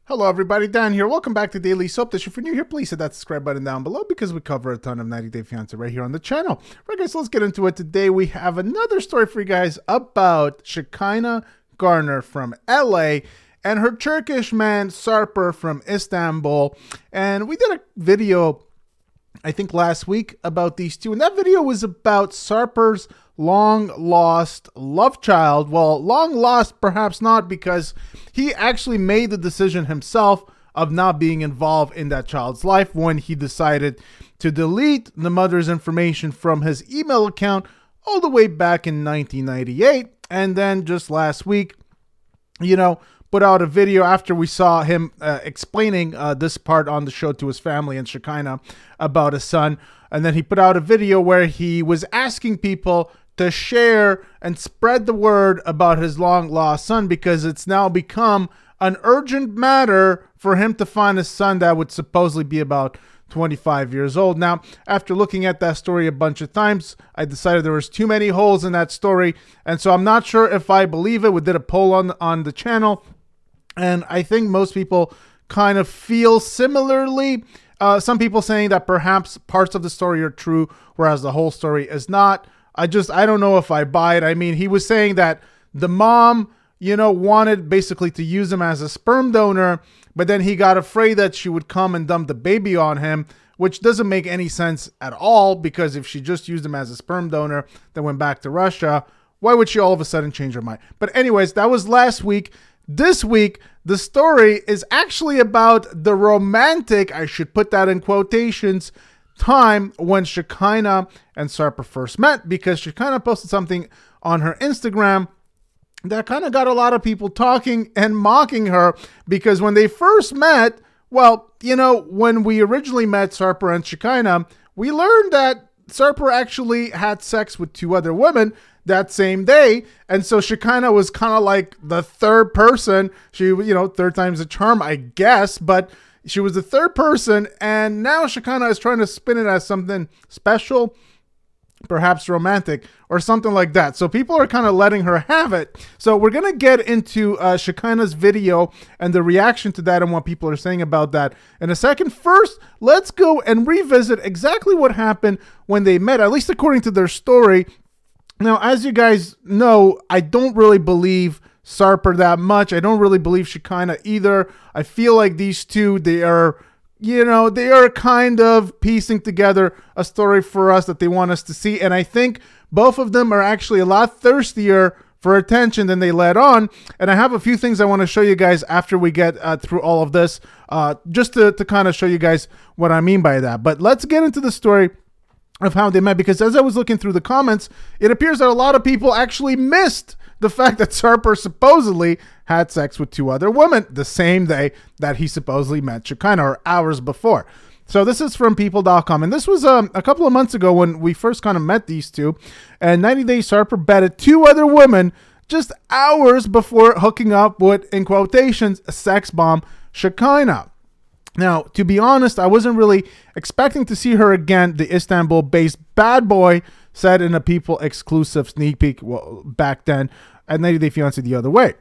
Hello everybody, Dan here. Welcome back to Daily Soap Dish. If you're new here, please hit that subscribe button down below because we cover a ton of 90 Day Fiancé right here on the channel. Right guys, so let's get into it. Today we have another story for you guys about Shekinah Garner from LA and her Turkish man Sarper from Istanbul. And we did a video, I think last week, about these two. And that video was about Sarper's long-lost love child. Well, long-lost perhaps not, because he actually made the decision himself of not being involved in that child's life when he decided to delete the mother's information from his email account all the way back in 1998. And then just last week, put out a video after we saw him explaining this part on the show to his family and Shekinah about his son. And then he put out a video where he was asking people to share and spread the word about his long lost son, because it's now become an urgent matter for him to find his son that would supposedly be about 25 years old. Now, after looking at that story a bunch of times, I decided there was too many holes in that story. And so I'm not sure if I believe it. We did a poll on the channel, and I think most people kind of feel similarly. Some people saying that perhaps parts of the story are true, whereas the whole story is not. I don't know if I buy it. I mean, he was saying that the mom, wanted basically to use him as a sperm donor, but then he got afraid that she would come and dump the baby on him, which doesn't make any sense at all, because if she just used him as a sperm donor, then went back to Russia, why would she all of a sudden change her mind? But anyways, that was last week. This week, the story is actually about the romantic, I should put that in quotations, time when Shekinah and Sarper first met, because Shekinah posted something on her Instagram that kind of got a lot of people talking and mocking her, because when they first met, well, when we originally met Sarper and Shekinah, we learned that Sarper actually had sex with two other women that same day. And so Shekinah was kind of like the third person. She, third time's a charm, I guess, but she was the third person. And now Shekinah is trying to spin it as something special, perhaps romantic or something like that. So people are kind of letting her have it. So we're going to get into Shekinah's video and the reaction to that and what people are saying about that in a second. First, let's go and revisit exactly what happened when they met, at least according to their story. Now, as you guys know, I don't really believe Sarper that much. I don't really believe Shekinah either. I feel like these two, they are kind of piecing together a story for us that they want us to see. And I think both of them are actually a lot thirstier for attention than they let on. And I have a few things I want to show you guys after we get through all of this, just to kind of show you guys what I mean by that. But let's get into the story of how they met, because as I was looking through the comments, it appears that a lot of people actually missed the fact that Sarper supposedly had sex with two other women the same day that he supposedly met Shekinah, or hours before. So this is from people.com, and this was a couple of months ago when we first kind of met these two, and 90 Day Sarper bedded two other women just hours before hooking up with, in quotations, a sex bomb Shekinah. Now, to be honest, I wasn't really expecting to see her again, the Istanbul-based bad boy said in a People exclusive sneak peek back then at 90 Day Fiancé the Other Way.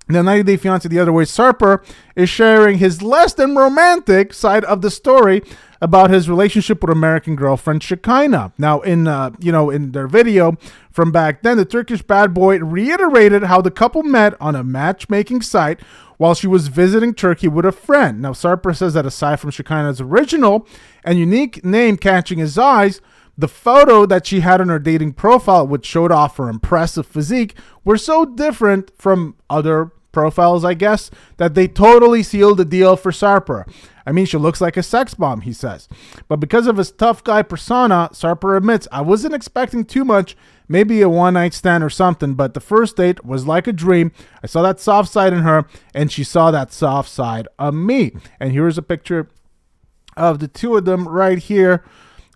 Now, 90 Day Fiancé the Other Way, Sarper is sharing his less than romantic side of the story about his relationship with American girlfriend Shekinah. Now, in their video from back then, the Turkish bad boy reiterated how the couple met on a matchmaking site while she was visiting Turkey with a friend. Now, Sarper says that aside from Shekinah's original and unique name catching his eyes, the photo that she had on her dating profile, which showed off her impressive physique, were so different from other profiles, I guess, that they totally sealed the deal for Sarper. I mean, she looks like a sex bomb, he says. But because of his tough guy persona, Sarper admits, I wasn't expecting too much, maybe a one-night stand or something, but the first date was like a dream. I saw that soft side in her, and she saw that soft side of me. And here's a picture of the two of them right here.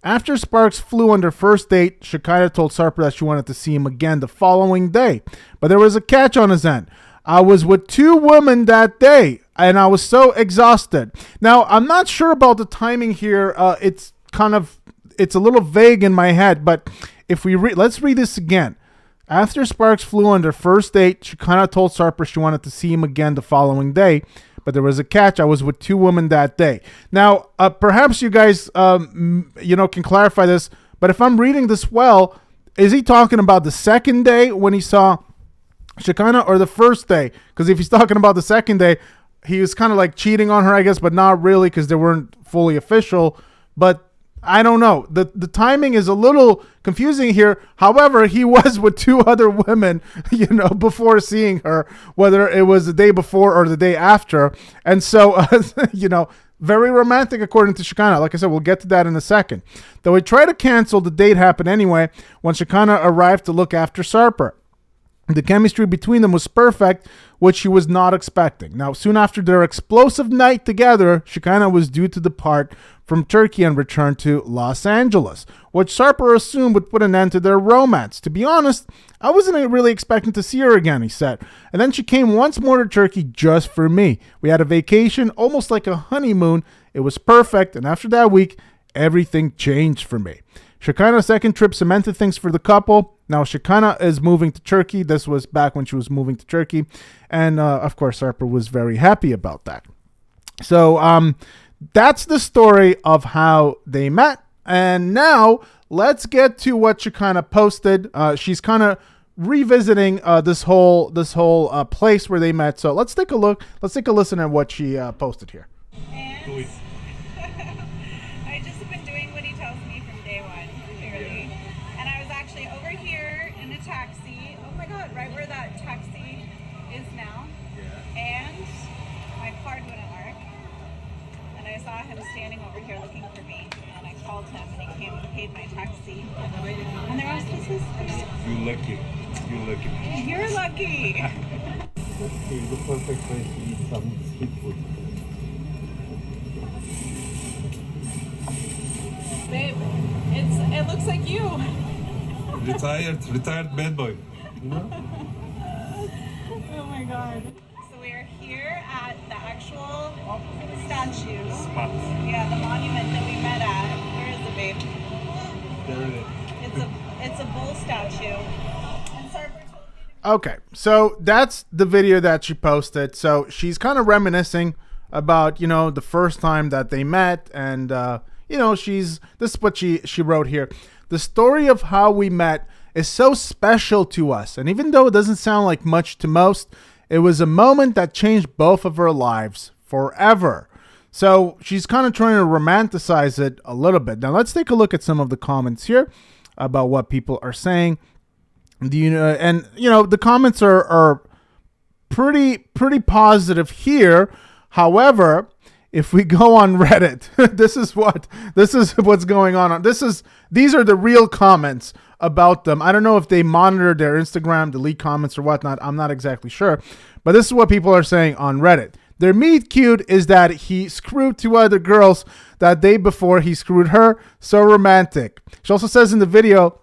After sparks flew on their first date, Shekinah told Sarper that she wanted to see him again the following day. But there was a catch on his end. I was with two women that day, and I was so exhausted. Now, I'm not sure about the timing here. It's a little vague in my head, but if let's read this again. After sparks flew on their first date, Shekinah told Sarper she wanted to see him again the following day. but there was a catch. I was with 2 women that day. Now, perhaps you guys, can clarify this, but if I'm reading this well, is he talking about the second day when he saw Shekinah or the first day? Because if he's talking about the second day, he was kind of like cheating on her, I guess, but not really because they weren't fully official. But I don't know. The timing is a little confusing here. However, he was with 2 other women, before seeing her, whether it was the day before or the day after. And so, very romantic according to Shekinah. Like I said, we'll get to that in a second. Though he tried to cancel, the date happened anyway when Shekinah arrived to look after Sarper. The chemistry between them was perfect, which she was not expecting. Now, soon after their explosive night together, Shekinah was due to depart from Turkey and return to Los Angeles, which Sarper assumed would put an end to their romance. To be honest, I wasn't really expecting to see her again, he said. And then she came once more to Turkey just for me. We had a vacation, almost like a honeymoon. It was perfect, and after that week, everything changed for me. Shekinah's second trip cemented things for the couple. Now, Shekinah is moving to Turkey. This was back when she was moving to Turkey. And, of course, Sarper was very happy about that. So, that's the story of how they met. And now, let's get to what Shekinah posted. She's kind of revisiting this whole place where they met. So, let's take a look. Let's take a listen at what she posted here. And I just have been doing what he tells me from day one, clearly. And I was actually over here in a taxi. Oh my God, right where that taxi is now. Yeah. And my card wouldn't work. And I saw him standing over here looking for me. And I called him and he came and paid my taxi. And there was kisses. You're lucky. You're lucky. You're lucky. It's the perfect place to eat some street food. Babe, it looks like you. Retired bad boy. Oh my God. So we are here at the actual statue. Spot. Yeah, the monument that we met at. Where is it, babe? There it is. It's a bull statue. And Sarper told me Okay, so that's the video that she posted. So she's kind of reminiscing about, the first time that they met. And, this is what she wrote here. The story of how we met is so special to us. And even though it doesn't sound like much to most, it was a moment that changed both of our lives forever. So she's kind of trying to romanticize it a little bit. Now let's take a look at some of the comments here about what people are saying. The comments are pretty positive here. However, if we go on Reddit, this is what's going on. These are the real comments about them. I don't know if they monitor their Instagram, delete comments or whatnot. I'm not exactly sure, but this is what people are saying on Reddit. Their meet cute is that he screwed 2 other girls that day before he screwed her. So romantic. She also says in the video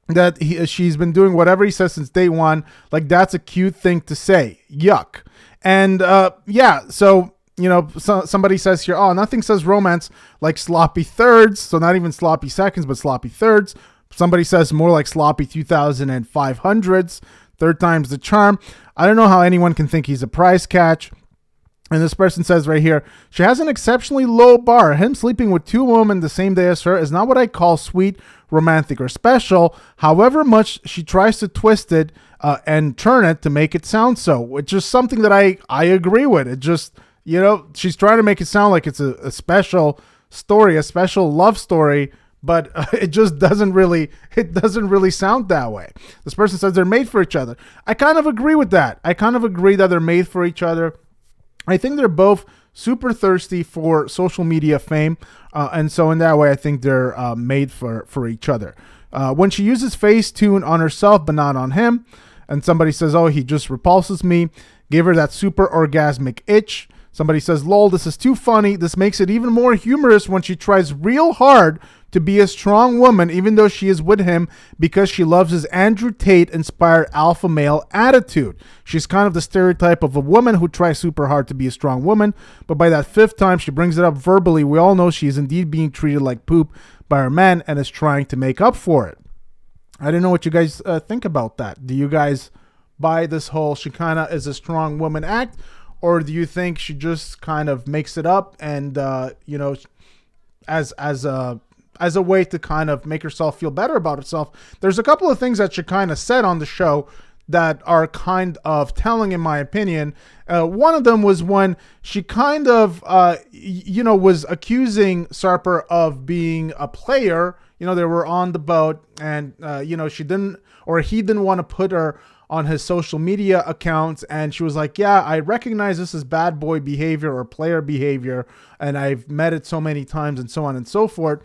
that she's been doing whatever he says since day one. Like, that's a cute thing to say. Yuck. And so somebody says here, oh, nothing says romance like sloppy thirds. So not even sloppy seconds, but sloppy thirds. Somebody says more like sloppy 2,500s. Third time's the charm. I don't know how anyone can think he's a prize catch. And this person says right here, she has an exceptionally low bar. Him sleeping with 2 women the same day as her is not what I call sweet, romantic, or special. However much she tries to twist it and turn it to make it sound so, which is something that I agree with. It just, she's trying to make it sound like it's a special story, a special love story, but it just doesn't really sound that way. This person says they're made for each other. I kind of agree with that. I kind of agree that they're made for each other. I think they're both super thirsty for social media fame. And so in that way, I think they're made for each other. When she uses Facetune on herself, but not on him, and somebody says, oh, he just repulses me, give her that super orgasmic itch. Somebody says, lol, this is too funny. This makes it even more humorous when she tries real hard to be a strong woman, even though she is with him because she loves his Andrew Tate-inspired alpha male attitude. She's kind of the stereotype of a woman who tries super hard to be a strong woman, but by that 5th time she brings it up verbally, we all know she is indeed being treated like poop by her man and is trying to make up for it. I don't know what you guys think about that. Do you guys buy this whole Shekinah is a strong woman act? or do you think she just kind of makes it up and as a way to kind of make herself feel better about herself? There's a couple of things that Shekinah said on the show that are kind of telling, in my opinion. One of them was when she kind of, was accusing Sarper of being a player. They were on the boat, and she didn't, or he didn't want to put her on his social media accounts, and she was like, yeah, I recognize this as bad boy behavior or player behavior, and I've met it so many times, and so on and so forth.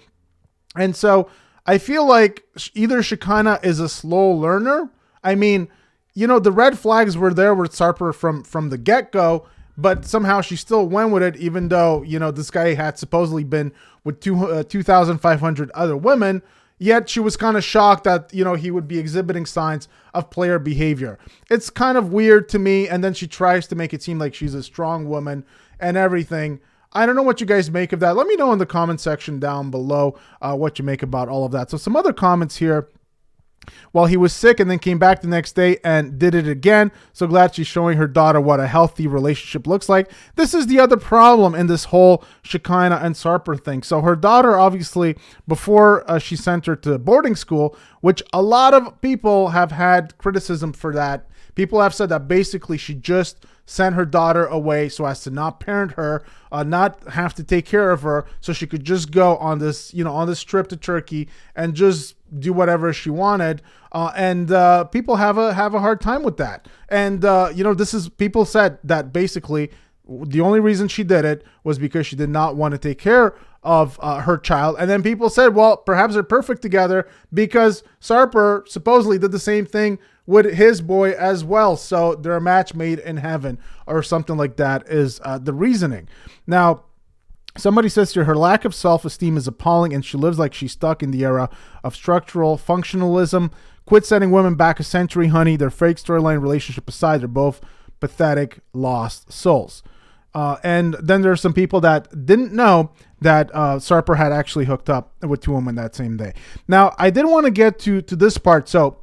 And so I feel like either Shekinah is a slow learner. I mean, the red flags were there with Sarper from the get-go, but somehow she still went with it, even though, this guy had supposedly been with 2,500 other women. Yet she was kind of shocked that, he would be exhibiting signs of player behavior. It's kind of weird to me. And then she tries to make it seem like she's a strong woman and everything. I don't know what you guys make of that. Let me know in the comment section down below what you make about all of that. So some other comments here. Well, he was sick and then came back the next day and did it again. So glad she's showing her daughter what a healthy relationship looks like. This is the other problem in this whole Shekinah and Sarper thing. So her daughter, obviously, before she sent her to boarding school, which a lot of people have had criticism for that. People have said that basically she just sent her daughter away so as to not parent her, not have to take care of her, so she could just go on this, on this trip to Turkey and just do whatever she wanted. And people have a hard time with that. And people said that basically the only reason she did it was because she did not want to take care of her child. And then people said, well, perhaps they're perfect together because Sarper supposedly did the same thing with his boy as well. So they're a match made in heaven or something like that is the reasoning. Now, somebody says here, her lack of self-esteem is appalling and she lives like she's stuck in the era of structural functionalism. Quit sending women back a century, honey. Their fake storyline relationship aside, they're both pathetic, lost souls. And then there's some people that didn't know that Sarper had actually hooked up with two women that same day. Now, I did want to get to this part. So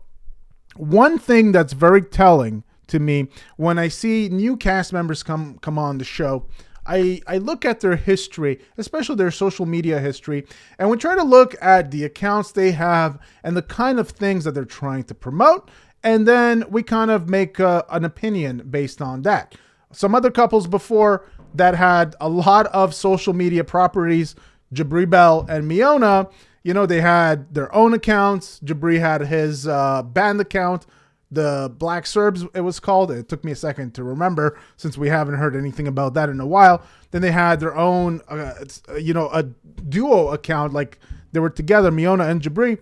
one thing that's very telling to me when I see new cast members come on the show, I look at their history, especially their social media history, and we try to look at the accounts they have and the kind of things that they're trying to promote, and then we kind of make an opinion based on that. Some other couples before that had a lot of social media properties, Jabri Bell and Miona, they had their own accounts. Jabri had his band account, the Black Serbs, it was called. It took me a second to remember since we haven't heard anything about that in a while. Then they had their own, a duo account, like they were together, Miona and Jabri.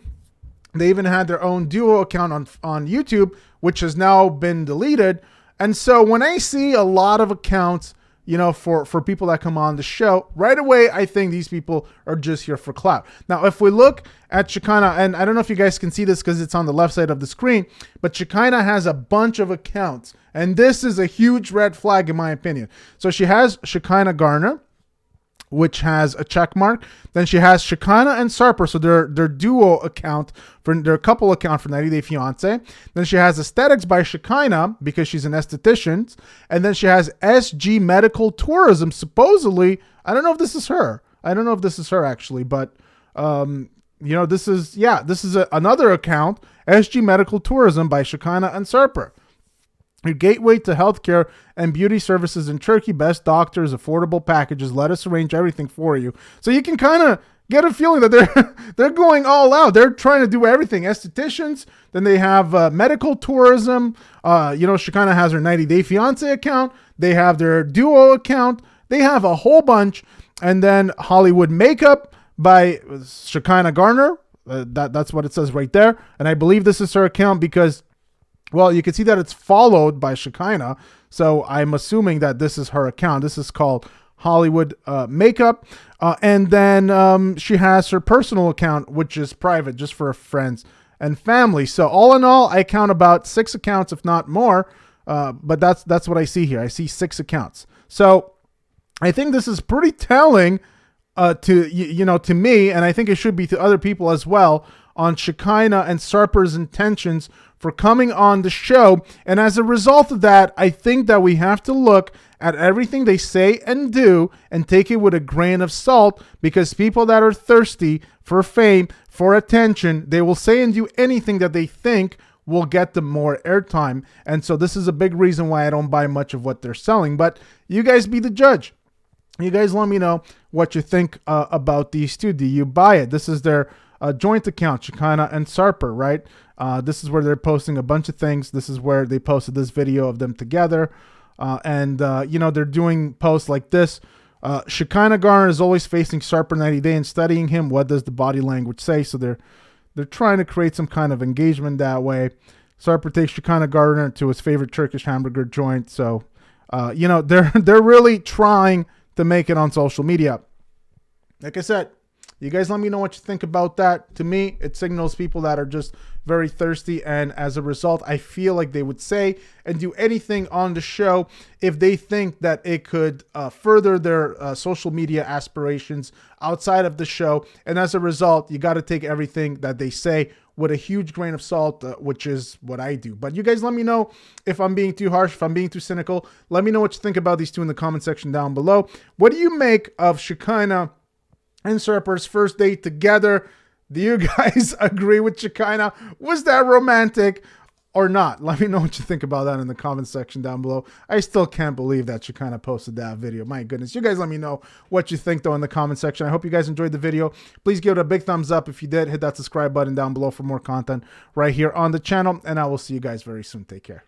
They even had their own duo account on YouTube, which has now been deleted. And so when I see a lot of accounts, for people that come on the show, right away, I think these people are just here for clout. Now, if we look at Shekinah, and I don't know if you guys can see this because it's on the left side of the screen, but Shekinah has a bunch of accounts, and this is a huge red flag in my opinion. So she has Shekinah Garner, which has a check mark. Then she has Shekinah and Sarper, so their duo account, for their couple account for 90 Day Fiancé. Then she has Aesthetics by Shekinah because she's an esthetician. And then she has SG Medical Tourism, supposedly. I don't know if this is her. I don't know if this is her actually, but this is another account, SG Medical Tourism by Shekinah and Sarper. Your gateway to healthcare and beauty services in Turkey, best doctors, affordable packages. Let us arrange everything for you. So you can kind of get a feeling that they're going all out. They're trying to do everything. Estheticians. Then they have medical tourism. Shekinah has her 90 Day Fiancé account. They have their duo account. They have a whole bunch. And then Hollywood Makeup by Shekinah Garner. That's what it says right there. And I believe this is her account because, well, you can see that it's followed by Shekinah. So I'm assuming that this is her account. This is called Hollywood Makeup. And then she has her personal account, which is private, just for friends and family. So all in all, I count about 6 accounts, if not more. But that's what I see here. I see 6 accounts. So I think this is pretty telling to me, and I think it should be to other people as well, on Shekinah and Sarper's intentions for coming on the show. And as a result of that, I think that we have to look at everything they say and do and take it with a grain of salt, because people that are thirsty for fame, for attention, they will say and do anything that they think will get them more airtime. And so this is a big reason why I don't buy much of what they're selling. But you guys be the judge. You guys let me know what you think about these two. Do you buy it? This is their joint account, Shekinah and Sarper, right? This is where they're posting a bunch of things. This is where they posted this video of them together. They're doing posts like this. Shekinah Garner is always facing Sarper 90 Day and studying him. What does the body language say? So they're trying to create some kind of engagement that way. Sarper takes Shekinah Garner to his favorite Turkish hamburger joint. So, they're really trying to make it on social media. Like I said, you guys let me know what you think about that. To me, it signals people that are just very thirsty, and as a result, I feel like they would say and do anything on the show if they think that it could further their social media aspirations outside of the show. And as a result, you got to take everything that they say with a huge grain of salt, which is what I do. But you guys let me know if I'm being too harsh, if I'm being too cynical. Let me know what you think about these two in the comment section down below. What do you make of Shekinah and Sarper's first date together? Do you guys agree with Shekinah? Was that romantic or not? Let me know what you think about that in the comment section down below. I still can't believe that Shekinah posted that video. My goodness. You guys let me know what you think, though, in the comment section. I hope you guys enjoyed the video. Please give it a big thumbs up. If you did, hit that subscribe button down below for more content right here on the channel. And I will see you guys very soon. Take care.